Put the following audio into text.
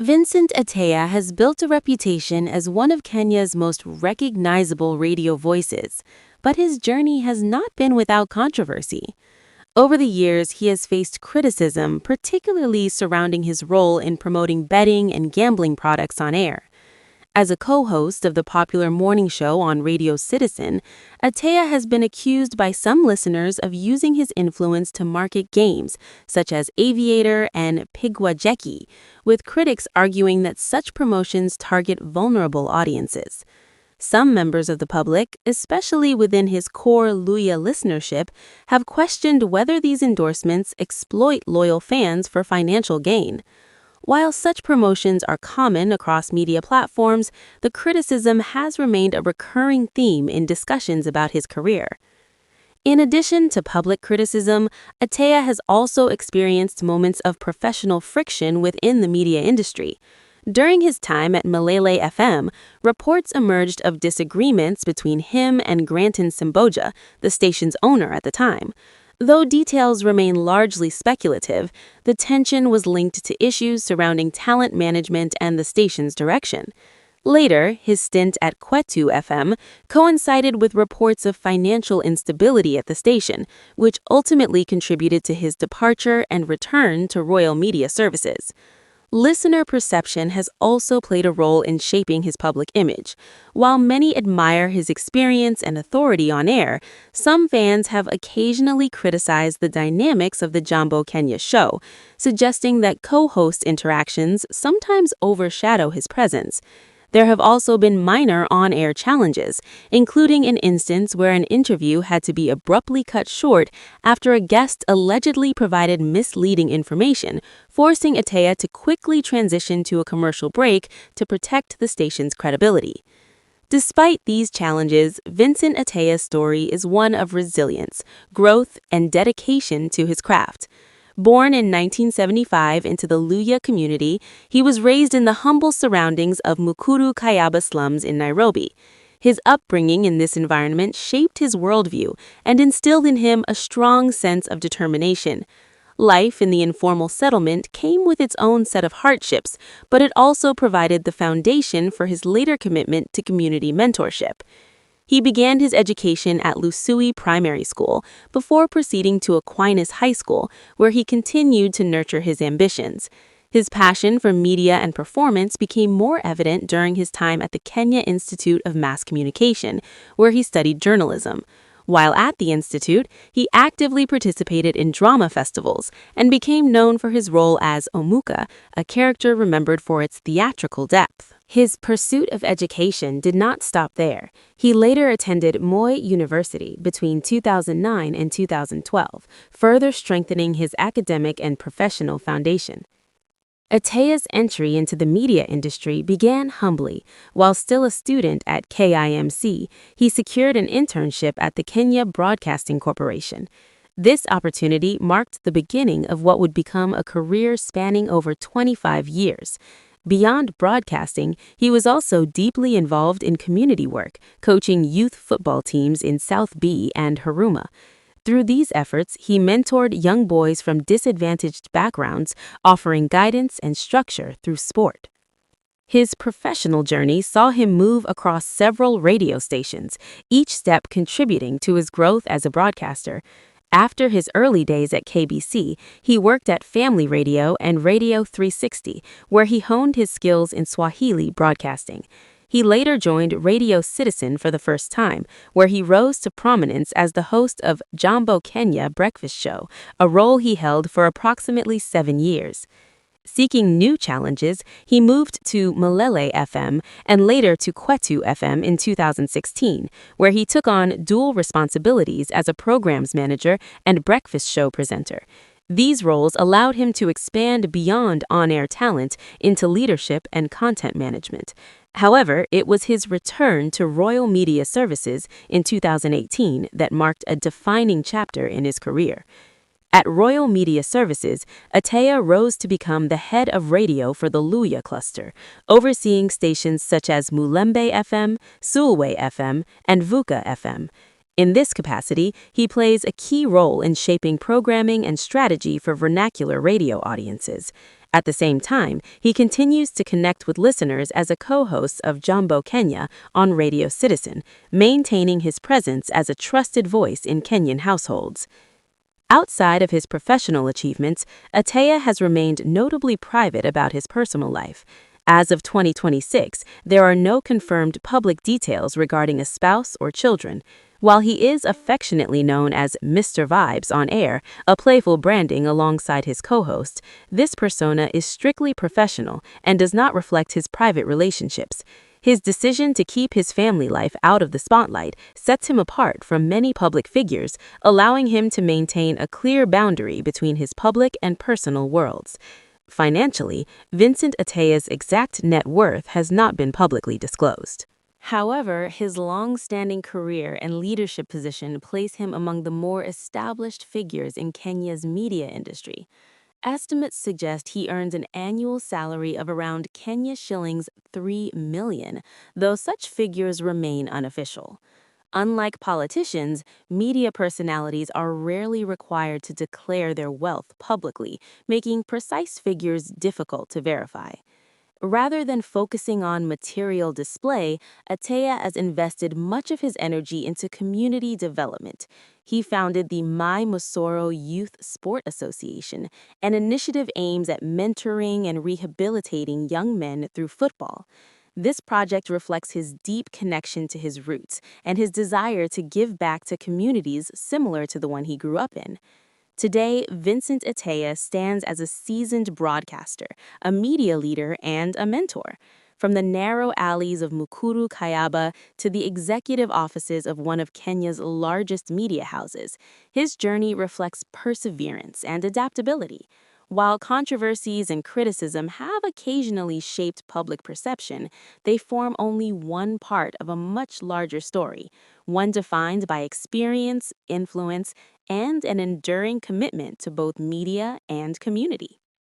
Vincent Ateya has built a reputation as one of Kenya's most recognizable radio voices, but his journey has not been without controversy. Over the years, he has faced criticism, particularly surrounding his role in promoting betting and gambling products on air. As a co-host of the popular morning show on Radio Citizen, Ateya has been accused by some listeners of using his influence to market games, such as Aviator and Pigwa Jeki, with critics arguing that such promotions target vulnerable audiences. Some members of the public, especially within his core Luya listenership, have questioned whether these endorsements exploit loyal fans for financial gain. While such promotions are common across media platforms, the criticism has remained a recurring theme in discussions about his career. In addition to public criticism, Ateya has also experienced moments of professional friction within the media industry. During his time at Malele FM, reports emerged of disagreements between him and Granton Simboja, the station's owner at the time. Though details remain largely speculative, the tension was linked to issues surrounding talent management and the station's direction. Later, his stint at Kwetu FM coincided with reports of financial instability at the station, which ultimately contributed to his departure and return to Royal Media Services. Listener perception has also played a role in shaping his public image. While many admire his experience and authority on air, some fans have occasionally criticized the dynamics of the Jambo Kenya show, suggesting that co-host interactions sometimes overshadow his presence. There have also been minor on-air challenges, including an instance where an interview had to be abruptly cut short after a guest allegedly provided misleading information, forcing Ateya to quickly transition to a commercial break to protect the station's credibility. Despite these challenges, Vincent Ateya's story is one of resilience, growth, and dedication to his craft. Born in 1975 into the Luya community, he was raised in the humble surroundings of Mukuru Kayaba slums in Nairobi. His upbringing in this environment shaped his worldview and instilled in him a strong sense of determination. Life in the informal settlement came with its own set of hardships, but it also provided the foundation for his later commitment to community mentorship. He began his education at Lusui Primary School before proceeding to Aquinas High School, where he continued to nurture his ambitions. His passion for media and performance became more evident during his time at the Kenya Institute of Mass Communication, where he studied journalism. While at the institute, he actively participated in drama festivals and became known for his role as Omuka, a character remembered for its theatrical depth. His pursuit of education did not stop there. He later attended Moi University between 2009 and 2012, further strengthening his academic and professional foundation. Ateya's entry into the media industry began humbly. While still a student at KIMC, he secured an internship at the Kenya Broadcasting Corporation. This opportunity marked the beginning of what would become a career spanning over 25 years. Beyond broadcasting, he was also deeply involved in community work, coaching youth football teams in South B and Huruma. Through these efforts, he mentored young boys from disadvantaged backgrounds, offering guidance and structure through sport. His professional journey saw him move across several radio stations, each step contributing to his growth as a broadcaster. After his early days at KBC, he worked at Family Radio and Radio 360, where he honed his skills in Swahili broadcasting. He later joined Radio Citizen for the first time, where he rose to prominence as the host of Jambo Kenya Breakfast Show, a role he held for approximately 7 years. Seeking new challenges, he moved to Malele FM and later to Kwetu FM in 2016, where he took on dual responsibilities as a programs manager and breakfast show presenter. These roles allowed him to expand beyond on-air talent into leadership and content management. However, it was his return to Royal Media Services in 2018 that marked a defining chapter in his career. At Royal Media Services, Ateya rose to become the head of radio for the Luya cluster, overseeing stations such as Mulembe FM, Sulwe FM, and Vuka FM. In this capacity, he plays a key role in shaping programming and strategy for vernacular radio audiences. At the same time, he continues to connect with listeners as a co-host of Jambo Kenya on Radio Citizen, maintaining his presence as a trusted voice in Kenyan households. Outside of his professional achievements, Ateya has remained notably private about his personal life. As of 2026, there are no confirmed public details regarding a spouse or children. While he is affectionately known as Mr. Vibes on air, a playful branding alongside his co-host, this persona is strictly professional and does not reflect his private relationships. His decision to keep his family life out of the spotlight sets him apart from many public figures, allowing him to maintain a clear boundary between his public and personal worlds. Financially, Vincent Ateya's exact net worth has not been publicly disclosed. However, his long-standing career and leadership position place him among the more established figures in Kenya's media industry. Estimates suggest he earns an annual salary of around Kenya shillings 3 million, though such figures remain unofficial. Unlike politicians, media personalities are rarely required to declare their wealth publicly, making precise figures difficult to verify. Rather than focusing on material display, Ateya has invested much of his energy into community development. He founded the My Mosoro Youth Sport Association, an initiative aims at mentoring and rehabilitating young men through football. This project reflects his deep connection to his roots and his desire to give back to communities similar to the one he grew up in. Today, Vincent Ateya stands as a seasoned broadcaster, a media leader, and a mentor. From the narrow alleys of Mukuru Kayaba to the executive offices of one of Kenya's largest media houses, his journey reflects perseverance and adaptability. While controversies and criticism have occasionally shaped public perception, they form only one part of a much larger story, one defined by experience, influence, and an enduring commitment to both media and community.